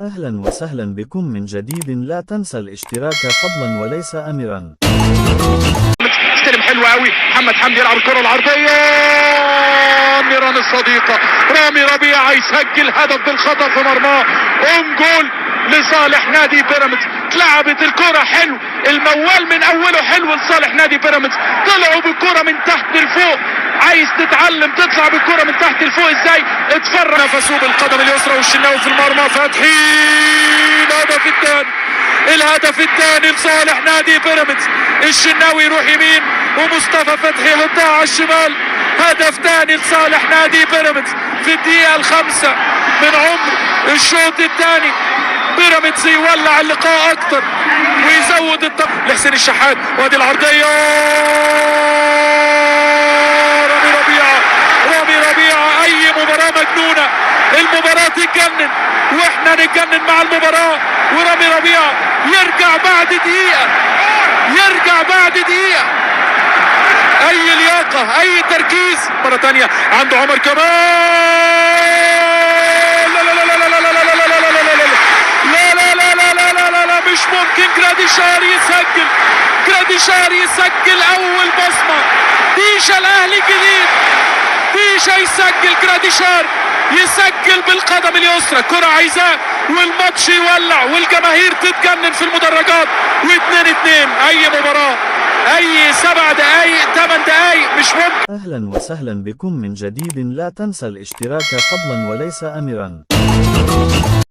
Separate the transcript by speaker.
Speaker 1: أهلا وسهلا بكم من جديد. لا تنسى الاشتراك فضلا وليس أمرا.
Speaker 2: استلم حلو قوي، محمد حمدي يلعب الكرة العرضية، نيران الصديقة رامي ربيعة يسجل هدف بالخطأ في مرماه، اون جول لصالح نادي بيراميدز. اتلعبت الكرة حلو، الموال من اوله حلو لصالح نادي بيراميدز، طلعوا بالكرة من تحت لفوق. عايز تتعلم تطلع بالكرة من تحت لفوق ازاي؟ اتفرج. نفسه بالقدم اليسرى والشناوي في المرمى، فتحي الهدف الثاني لصالح نادي بيراميدز. الشناوي يروح يمين ومصطفى فتحي يحطها على الشمال. هدف ثاني لصالح نادي بيراميدز في الدقيقة الخامسة من عمر الشوط الثاني. بيراميدز يولع اللقاء اكتر ويزود الضغط لحسين الشحات، وادي العرضية، رامي ربيعة. اي مباراة مجنونة، المباراة تتجنن واحنا نتجنن مع المباراة. ورامي ربيعة يرجع بعد دقيقة، اي لياقة اي تركيز. مرة تانية عند عمر كمال، لا لا لا لا لا لا لا لا لا لا لا لا لا لا لا لا، مش ممكن. جراديشار يسجل اول بصمة. ديشا الاهلي الجديد، ديشا يسجل، جراديشار يسجل بالقدم اليسرى. كرة عايزاه والماتش يولع والجماهير تتجنن في المدرجات. و2-2 اي مباراة، اي 7 دقايق 8 دقايق مش ممكن.
Speaker 1: أهلا وسهلا بكم من جديد. لا تنسى الاشتراك فضلا وليس أمرا.